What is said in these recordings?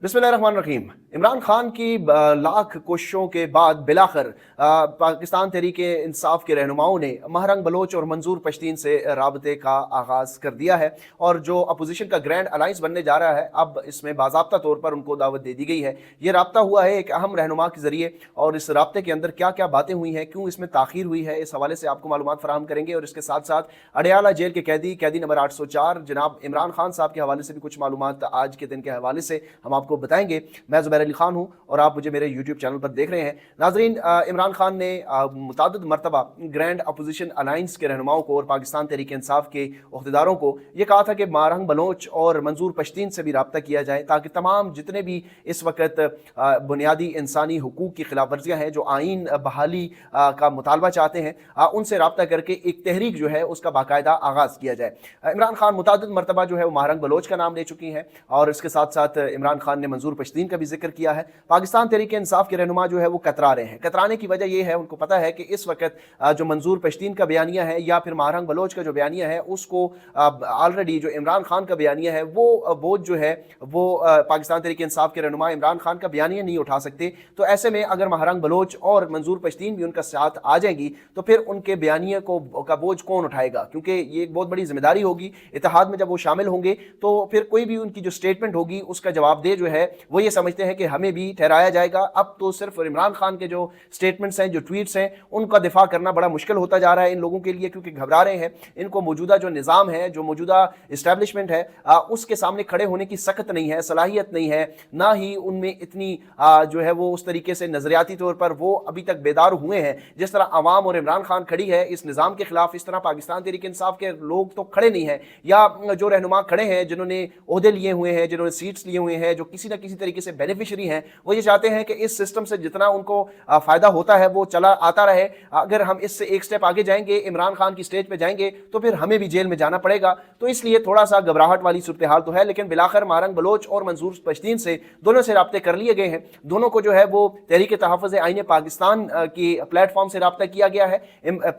बिस्मिल्लाहिर्रहमानिर्रहीम। इमरान खान की लाख कोशिशों के बाद बिलाखिर पाकिस्तान तहरीक इंसाफ के रहनुमाओं ने महरंग बलोच और मंजूर पश्तीन से राबते का आगाज़ कर दिया है और जो अपोजिशन का ग्रैंड अलाइंस बनने जा रहा है अब इसमें बाज़ाब्ता तौर पर उनको दावत दे दी गई है। ये राब्ता हुआ है एक अहम रहनुमा के ज़रिए और इस राब्ते के अंदर क्या क्या बातें हुई हैं, क्यों इसमें ताख़ीर हुई है, इस हवाले से आपको मालूमात फराहम करेंगे। और इसके साथ साथ अडयाला जेल के कैदी नंबर 804 जनाब इमरान खान साहब के हवाले से भी कुछ मालूमात आज के दिन के हवाले से हम आपको बताएंगे। मैं ज़ुबैर अली खान हूँ और आप मुझे मेरे यूट्यूब चैनल पर देख रहे हैं। नाजरीन, इमरान खान ने मुतादिद मरतबा ग्रैंड अपोजिशन अलाइंस के रहनुमाओं को और पाकिस्तान तहरीक इंसाफ के अहदेदारों को यह कहा था कि महरंग बलोच और मंजूर पश्तीन से भी रब्ता किया जाए ताकि तमाम जितने भी इस वक्त बुनियादी इंसानी हुकूक की खिलाफ वर्जियाँ हैं, जो आइन बहाली का मुतालबा चाहते हैं, उनसे रब्ता करके एक तहरीक जो है उसका बाकायदा आगाज़ किया जाए। इमरान खान मुतादिद मरतबा जो है वो महरंग बलोच का नाम ले चुकी हैं और इसके साथ साथ इमरान खान ने मंजूर पश्तीन का भी जिक्र किया है। पाकिस्तान तहरीक इंसाफ के रहनुमा जो है वो कतरा रहे हैं। कतराने की वजह यह है, उनको पता है कि इस वक्त जो मंजूर पश्तीन का बयानिया है या फिर महरंग बलोच का जो बयानिया है उसको ऑलरेडी जो इमरान खान का बयानिया है वो बोझ जो है वो पाकिस्तान तहरीक इंसाफ के रहनुमा इमरान खान का बयानिया नहीं उठा सकते। तो ऐसे में अगर महरंग बलोच और मंजूर पश्तीन भी उनका साथ आ जाएंगी तो फिर उनके बयानिया का बोझ कौन उठाएगा, क्योंकि ये एक बहुत बड़ी जिम्मेदारी होगी। इत्तेहाद में जब वो शामिल होंगे तो फिर कोई भी उनकी जो स्टेटमेंट होगी उसका जवाब दे जो है वो ये समझते हैं कि हमें भी ठहराया जाएगा। अब तो सिर्फ इमरान खान के जो स्टेटमेंट्स हैं, जो ट्वीट्स हैं, उनका दिफा करना बड़ा मुश्किल होता जा रहा है इन लोगों के लिए, क्योंकि घबरा रहे हैं। इनको मौजूदा जो निज़ाम है, जो मौजूदा इस्टेब्लिशमेंट है, उसके सामने खड़े होने की सख्त नहीं है, सलाहियत नहीं है, ना ही उनमें इतनी जो है वो उस तरीके से नजरियाती तौर पर वो अभी तक बेदार हुए हैं। जिस तरह आवाम और इमरान खान खड़ी है इस निज़ाम के खिलाफ, इस तरह पाकिस्तान तहरीक इंसाफ के लोग तो खड़े नहीं हैं, या जो रहनुमा खड़े हैं जिन्होंने ओहदे लिए हुए हैं, जिन्होंने सीट्स लिए हुए हैं, जो किसी न किसी तरीके से बेनिफिशरी हैं, वो ये चाहते हैं कि इस सिस्टम से जितना उनको फायदा होता है वो चला आता रहे। अगर हम इससे एक स्टेप आगे जाएंगे, इमरान खान की स्टेज पे जाएंगे, तो फिर हमें भी जेल में जाना पड़ेगा। तो इसलिए थोड़ा सा घबराहट वाली सूरत हाल तो है, लेकिन बिलाखिर महरंग बलोच और मंजूर पश्तीन से दोनों से राब्ते कर लिए गए हैं। दोनों को जो है वो तहरीक तहफ़्फ़ुज़ आईन पाकिस्तान की प्लेटफॉर्म से राब्ता किया गया है।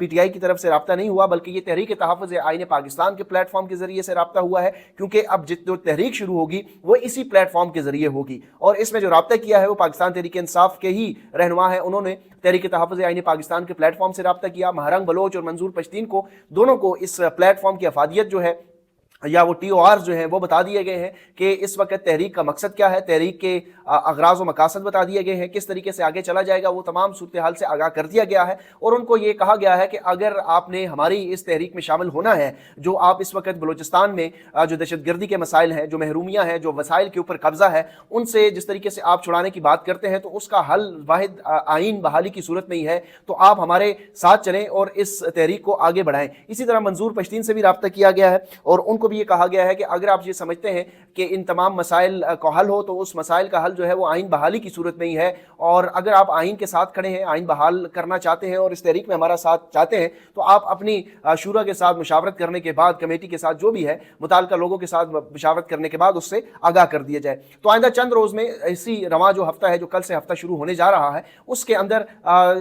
PTI की तरफ से राब्ता नहीं हुआ, बल्कि ये तहरीक तहफ़्फ़ुज़ आईन पाकिस्तान के प्लेटफॉर्म के जरिए से राब्ता हुआ है, क्योंकि अब जो तहरीक शुरू होगी वो इसी प्लेटफॉर्म के जरिए होगी। और इसमें जो राब्ता किया है वो पाकिस्तान तहरीक इंसाफ के ही रहनुमा है। उन्होंने तहरीक तहफ़्फ़ुज़ आईन पाकिस्तान के प्लेटफॉर्म से राब्ता किया। महरंग बलोच और मंजूर पश्तीन को, दोनों को इस प्लेटफॉर्म की अफादियत जो है या वो TOR जो है वो बता दिए गए हैं कि इस वक्त तहरीक का मकसद क्या है, तहरीक के अगराज व मकासद बता दिए गए हैं, किस तरीके से आगे चला जाएगा वो तमाम सूरत हाल से आगाह कर दिया गया है। और उनको ये कहा गया है कि अगर आपने हमारी इस तहरीक में शामिल होना है, जो आप इस वक्त बलूचिस्तान में जो दहशतगर्दी के मसाइल हैं, जो महरूमियाँ हैं, जो वसाइल के ऊपर कब्जा है, उनसे जिस तरीके से आप छुड़ाने की बात करते हैं, तो उसका हल वाहिद आइन बहाली की सूरत में ही है। तो आप हमारे साथ चलें और इस तहरीक को आगे बढ़ाएं। इसी तरह मंजूर पश्तीन से भी राब्ता किया गया है और उनको भी ये कहा गया है कि अगर आप ये समझते हैं कि इन तमाम मसाइल का हल हो, तो उस मसाइल का हल जो है वो आइन बहाली की सूरत में ही है। और अगर आप आइन के साथ खड़े हैं, आइन बहाल करना चाहते हैं और इस तहरीक में हमारा साथ चाहते हैं, तो आप अपनी शूरा के साथ मुशावरत करने के बाद, कमेटी के साथ जो भी है, मुताल्लिका लोगों के साथ मुशावरत करने के बाद उससे आगाह कर दिया जाए। तो आइंदा चंद रोज़ में इसी रवां जो हफ्ता है, जो कल से हफ्ता शुरू होने जा रहा है, उसके अंदर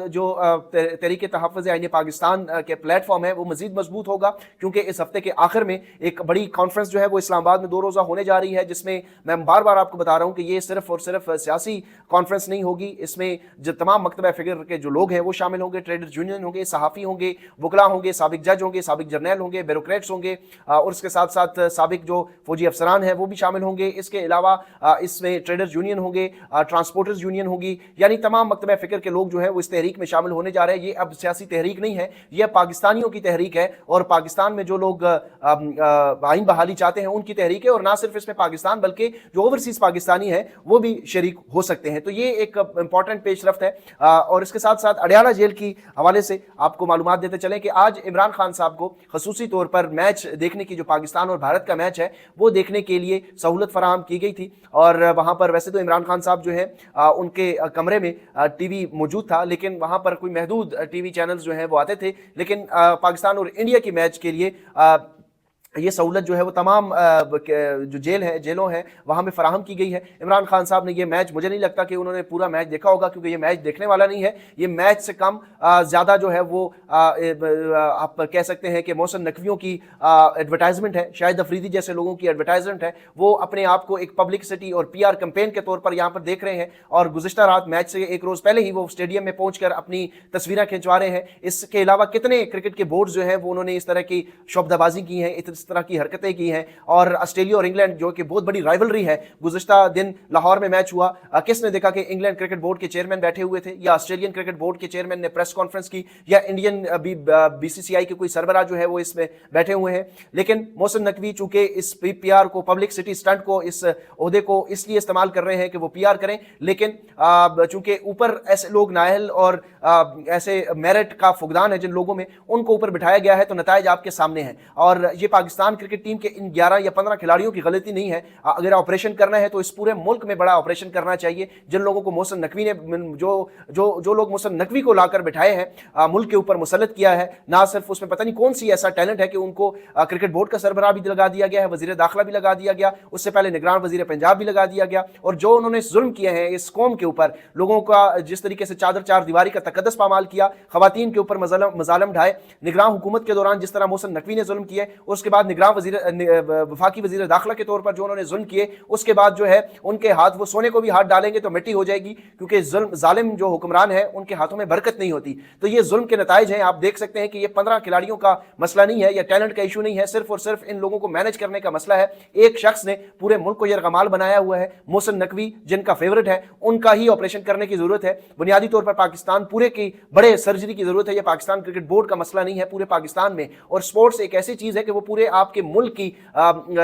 जो तहरीक तहफ़्फ़ुज़ आईन पाकिस्तान के प्लेटफॉर्म है वो मज़ीद मजबूत होगा, क्योंकि इस हफ्ते के आखिर में एक बड़ी कॉन्फ्रेंस जो है वो इस्लामाबाद में 2 रोज़ा होने जा रही है, जिसमें मैं बार बार आपको बता रहा हूँ कि ये सिर्फ और सिर्फ सियासी कॉन्फ्रेंस नहीं होगी। इसमें जो तमाम मकतबा फ़िक्र के जो लोग हैं वो शामिल होंगे, ट्रेडर्स यूनियन होंगे, सहाफ़ी होंगे, वकला होंगे, साबिक जज होंगे, साबिक जर्नैल होंगे, ब्यूरोक्रेट्स होंगे, और इसके साथ साथ साबिक जो फौजी अफसरान हैं वो भी शामिल होंगे। इसके अलावा इसमें ट्रेडर्स यूनियन होंगे, ट्रांसपोर्टर्स यूनियन होगी, यानी तमाम मकतबा फ़िक्र के लोग जो हैं वो इस तहरीक में शामिल होने जा रहे हैं। ये अब सियासी तहरीक नहीं है, ये पाकिस्तानियों की तहरीक है और पाकिस्तान में जो लोग आइन बहाली चाहते हैं उनकी तहरीक है। और ना सिर्फ इसमें पाकिस्तान बल्कि जो ओवरसीज पाकिस्तानी है वो भी शरीक हो सकते हैं। तो ये एक इंपॉर्टेंट पेशरफ्त है। और इसके साथ साथ अडयाला जेल की हवाले से आपको मालूमात देते चलें कि आज इमरान खान साहब को खसूसी तौर पर मैच देखने की, जो पाकिस्तान और भारत का मैच है, वो देखने के लिए सहूलत फराहम की गई थी। और वहाँ पर वैसे तो इमरान खान साहब जो है उनके कमरे में TV मौजूद था, लेकिन वहाँ पर कोई महदूद TV चैनल्स जो हैं वो आते थे। लेकिन पाकिस्तान और इंडिया की मैच के लिए یہ سہولت جو ہے وہ تمام جو جیلوں ہیں وہاں میں فراہم کی گئی ہے۔ عمران خان صاحب نے یہ میچ، مجھے نہیں لگتا کہ انہوں نے پورا میچ دیکھا ہوگا، کیونکہ یہ میچ دیکھنے والا نہیں ہے، یہ میچ سے کم زیادہ جو ہے وہ آپ کہہ سکتے ہیں کہ محسن نقویوں کی ایڈورٹائزمنٹ ہے، شاہد افریدی جیسے لوگوں کی ایڈورٹائزمنٹ ہے، وہ اپنے آپ کو ایک پبلکسٹی اور پی آر کمپین کے طور پر یہاں پر دیکھ رہے ہیں، اور گزشتہ رات میچ سے ایک روز پہلے ہی وہ اسٹیڈیم میں پہنچ کر اپنی تصویریں کھنچوا رہے ہیں۔ اس کے علاوہ کتنے کرکٹ کے بورڈز جو ہیں وہ انہوں نے اس طرح کی شعبدہ بازی کی ہیں، اس طرح کی حرکتیں کی ہیں، اور آسٹریلیا اور انگلینڈ جو کہ بہت بڑی رائیولری ہے، گزشتہ دن لاہور میں میچ ہوا، کس نے دیکھا کہ انگلینڈ کرکٹ بورڈ کے چیئرمین بیٹھے ہوئے تھے، یا آسٹریلین کرکٹ بورڈ کے چیئرمین نے پریس کانفرنس کی، یا انڈین بی سی سی آئی کے کوئی سربراہ جو ہے وہ اس میں بیٹھے ہوئے ہیں۔ لیکن محسن نقوی چونکہ اس پی آر کو، پبلک سٹی اسٹنٹ کو، اس عہدے کو اس لیے استعمال کر رہے ہیں کہ وہ پی آر کریں، لیکن چونکہ اوپر ایسے لوگ نااہل اور ایسے میرٹ کا فقدان ہے جن لوگوں میں، ان کو اوپر بٹھایا گیا ہے، تو نتائج آپ کے سامنے ہیں۔ اور یہ پاکستان کرکٹ ٹیم کے ان 11 یا 15 کھلاڑیوں کی غلطی نہیں ہے، اگر آپریشن کرنا ہے تو اس پورے ملک میں بڑا آپریشن کرنا چاہیے۔ جن لوگوں کو محسن نقوی نے جو لوگ محسن نقوی کو لا کر بٹھائے ہیں، ملک کے اوپر مسلط کیا ہے، نہ صرف اس میں پتہ نہیں کون سی ایسا ٹیلنٹ ہے کہ ان کو کرکٹ بورڈ کا سربراہ بھی لگا دیا گیا ہے، وزیر داخلہ بھی لگا دیا گیا، اس سے پہلے نگران وزیر پنجاب بھی لگا دیا گیا، اور جو انہوں نے ظلم کیے ہیں اس قوم کے اوپر، لوگوں کا جس طریقے سے چار دیواری کا تقدس پامال کیا، خواتین کے اوپر مظالم ڈھائے، نگران حکومت کے دوران جس طرح محسن نقوی نے ظلم کیے، اس کے بعد وفاقی وزیر داخلہ کے طور پر جو انہوں نے ظلم کیے، اس کے بعد جو ہے ان کے ہاتھ، وہ سونے کو بھی ہاتھ ڈالیں گے تو مٹی ہو جائے گی، کیونکہ ظالم جو حکمران ہے ان کے ہاتھوں میں برکت نہیں ہوتی۔ تو یہ ظلم کے نتائج ہیں، آپ دیکھ سکتے ہیں کہ یہ 15 کھلاڑیوں کا مسئلہ نہیں ہے، یا ٹیلنٹ کا ایشو نہیں ہے، صرف اور صرف ان لوگوں کو مینج کرنے کا مسئلہ ہے۔ ایک شخص نے پورے ملک کو یرغمال بنایا ہوا ہے، محسن نقوی جن کا فیورٹ ہے، ان کا ہی آپریشن کرنے کی ضرورت ہے۔ بنیادی طور پر پاکستان پورے کی بڑے سرجری کی ضرورت ہے، یہ پاکستان کرکٹ بورڈ کا مسئلہ نہیں ہے، پورے پاکستان میں۔ اور سپورٹس ایک ایسی چیز ہے کہ وہ پورے آپ کے ملک کی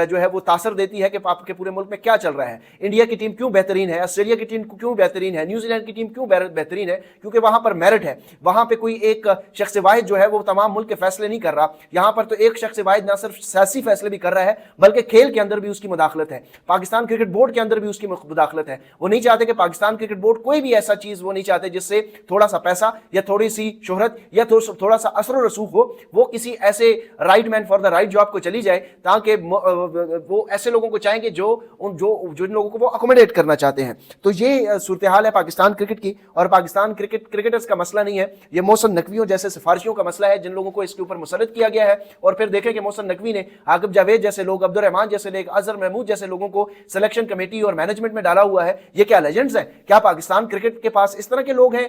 جو ہے وہ تاثر دیتی ہے کہ آپ کے پورے ملک میں کیا چل رہا ہے۔ انڈیا کی ٹیم کیوں بہترین ہے، آسٹریلیا کی ٹیم کیوں بہترین ہے، نیوزی لینڈ کی ٹیم کیوں بہترین ہے، کیونکہ وہاں پر میرٹ ہے، وہاں پہ کوئی ایک شخص واحد جو ہے وہ تمام ملک کے فیصلے نہیں کر رہا۔ یہاں پر تو ایک شخص واحد نہ صرف سیاسی فیصلے بھی کر رہا ہے، بلکہ کھیل کے اندر بھی اس کی مداخلت ہے، پاکستان کرکٹ بورڈ کے اندر بھی اس کی مداخلت ہے۔ وہ نہیں چاہتے کہ پاکستان کرکٹ بورڈ کوئی بھی ایسا چیز وہ نہیں چاہتے جس سے تھوڑا سا پیسہ یا تھوڑی سی شہرت یا تھوڑا سا اثر و رسوخ ہو، وہ کسی ایسے right man for the right job کو چلی جائے، تاکہ وہ ایسے لوگوں کو چاہیں گے جو ان لوگوں کو وہ اکوموڈیٹ کرنا چاہتے ہیں۔ تو یہ صورتحال ہے پاکستان کرکٹ کی، اور پاکستان کرکٹرز کا مسئلہ نہیں ہے، یہ محسن نقویوں جیسے سفارشیوں کا مسئلہ ہے جن لوگوں کو اس کے اوپر مسلط کیا گیا ہے۔ اور پھر دیکھیں کہ محسن نقوی نے عاقب جاوید جیسے لوگ، عبد الرحمان جیسے لوگ، اظہر محمود جیسے لوگوں کو سلیکشن کمیٹی اور مینجمنٹ میں ڈالا ہوا ہے۔ یہ کیا لیجنڈز ہیں؟ کیا پاکستان کرکٹ کے پاس اس طرح کے لوگ ہیں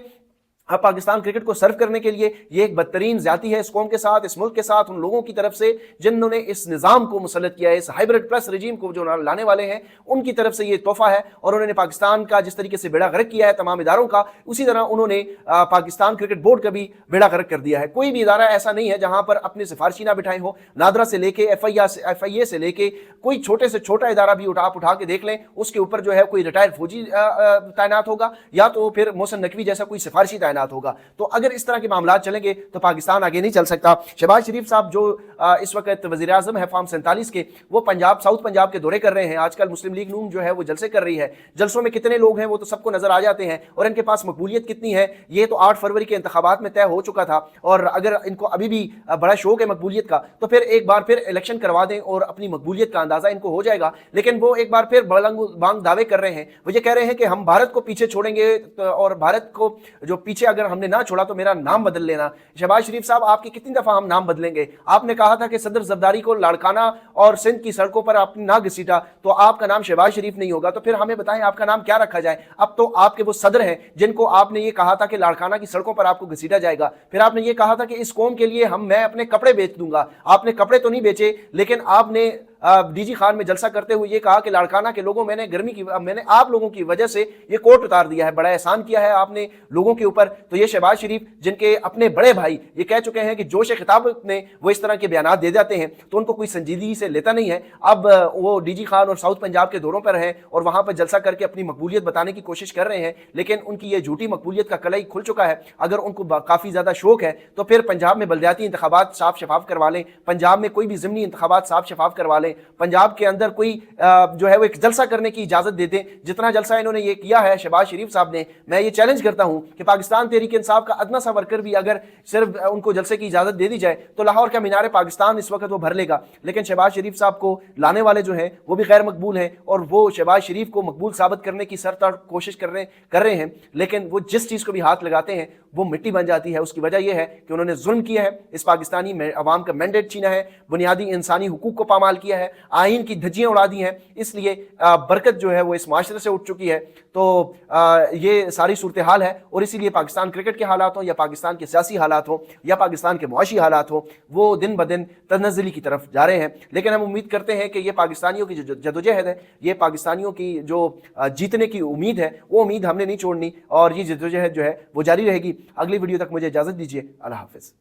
پاکستان کرکٹ کو سرو کرنے کے لیے؟ یہ ایک بدترین زیادتی ہے اس قوم کے ساتھ، اس ملک کے ساتھ، ان لوگوں کی طرف سے جنہوں نے اس نظام کو مسلط کیا ہے، اس ہائبرڈ پلس رجیم کو جو لانے والے ہیں، ان کی طرف سے یہ تحفہ ہے۔ اور انہوں نے پاکستان کا جس طریقے سے بیڑا غرق کیا ہے تمام اداروں کا، اسی طرح انہوں نے پاکستان کرکٹ بورڈ کا بھی بیڑا غرق کر دیا ہے۔ کوئی بھی ادارہ ایسا نہیں ہے جہاں پر اپنے سفارشی نہ بٹھائے ہوں، نادرا سے لے کے ایف آئی اے سے لے کے کوئی چھوٹے سے چھوٹا ادارہ بھی اٹھا کے دیکھ لیں، اس کے اوپر جو ہے کوئی ریٹائر فوجی تعینات ہوگا، یا تو پھر محسن نقوی جیسا کوئی سفارشی تعینات ہوگا۔ تو اگر اس طرح کے معاملات چلیں گے تو پاکستان آگے نہیں چل سکتا۔ شہباز شریف صاحب جو اس وقت وزیر اعظم ہے فارم 47 کے، وہ ساؤتھ پنجاب کے دورے کر رہے ہیں۔ آج کل مسلم لیگ نون جو ہے وہ جلسے کر رہی ہے، جلسوں میں کتنے لوگ ہیں وہ تو سب کو نظر آ جاتے ہیں، اور ان کے پاس مقبولیت کتنی ہے یہ تو 8 فروری کے انتخابات میں طے ہو چکا تھا۔ اور اگر ان کو ابھی بھی بڑا شوق ہے مقبولیت کا، تو پھر ایک بار پھر الیکشن کروا دیں اور اپنی مقبولیت کا اندازہ ان کو ہو جائے گا۔ لیکن وہ ایک بار پھر بلند بانگ دعوے کر رہے ہیں، وہ یہ کہہ رہے ہیں کہ ہم بھارت کو پیچھے چھوڑیں گے، اور بھارت کو جو پیچھے اگر ہم نے نہ چھوڑا تو میرا نام بدل لینا۔ شہباز شریف صاحب، آپ کی کتنی دفعہ ہم نام بدلیں گے؟ آپ نے کہا تھا کہ صدر زرداری کو لاڑکانہ اور سندھ کی سڑکوں پر آپ نے نہ گھسیٹا تو آپ کا نام شہباز شریف نہیں ہوگا، تو پھر ہمیں بتائیں آپ کا نام کیا رکھا جائے؟ اب تو آپ کے وہ صدر ہیں جن کو آپ نے یہ کہا تھا کہ لاڑکانہ کی سڑکوں پر آپ کو گھسیٹا جائے گا، پھر آپ نے یہ کہا تھا کہ اس قوم کے لیے میں اپنے کپڑے بیچ دوں گا۔ آپ نے کپڑے تو نہیں بیچے، لیکن آپ نے ڈی جی خان میں جلسہ کرتے ہوئے یہ کہا کہ لاڑکانہ کے لوگوں میں نے آپ لوگوں کی وجہ سے یہ کوٹ اتار دیا ہے، بڑا احسان کیا ہے آپ نے لوگوں کے اوپر۔ تو یہ شہباز شریف جن کے اپنے بڑے بھائی یہ کہہ چکے ہیں کہ جوش خطابت میں وہ اس طرح کے بیانات دے جاتے ہیں تو ان کو کوئی سنجیدگی سے لیتا نہیں ہے۔ اب وہ ڈی جی خان اور ساؤتھ پنجاب کے دوروں پر ہیں اور وہاں پر جلسہ کر کے اپنی مقبولیت بتانے کی کوشش کر رہے ہیں، لیکن ان کی یہ جھوٹی مقبولیت کا کلائی کھل چکا ہے۔ اگر ان کو کافی زیادہ شوق ہے تو پھر پنجاب میں بلدیاتی انتخابات صاف شفاف کروا لیں، پنجاب میں کوئی بھی ضمنی انتخابات صاف شفاف کروا لیں، लें, पंजाब के अंदर कोई जो है वो एक जलसा करने की इजाज़त दे दें जितना जलसा इन्होंने ये किया है शहबाज शरीफ साहब ने। मैं ये चैलेंज करता हूं कि पाकिस्तान तहरीक इंसाफ का अदना सा वर्कर भी अगर सिर्फ उनको जलसे की इजाज़त दे दी जाए तो लाहौर का मीनार पाकिस्तान इस वक्त वो भर लेगा। लेकिन शहबाज शरीफ साहब को लाने वाले जो हैं वो भी गैर मकबूल हैं और वो शहबाज शरीफ को मकबूल साबित करने की सरताड़ कोशिश कर रहे हैं, लेकिन वो जिस चीज़ को भी हाथ लगाते हैं वो मिट्टी बन जाती है। उसकी वजह यह है कि उन्होंने जुल्म किया है, इस पाकिस्तानी अवाम का मैंडेट छीना है, बुनियादी इंसानी हुकूक को पामाल किया है, आइन की धज्जियाँ उड़ा दी हैं, इसलिए बरकत जो है वो इस माशरे से उठ चुकी है। तो ये सारी सूरत हाल है और इसीलिए पाकिस्तान क्रिकेट के हालात हों या पाकिस्तान के सियासी हालात हों या पाकिस्तान के मुआशी हालात हों, वो दिन ब दिन तनज़्ज़ुली की तरफ जा रहे हैं। लेकिन हम उम्मीद करते हैं कि ये पाकिस्तानियों की जो जदोजहद है, ये पाकिस्तानियों की जो जीतने की उम्मीद है, वो उम्मीद हमने नहीं छोड़नी और ये जदोजहद जो है वो जारी रहेगी। अगली वीडियो तक मुझे इजाज़त दीजिए। अल्लाह हाफ़िज़।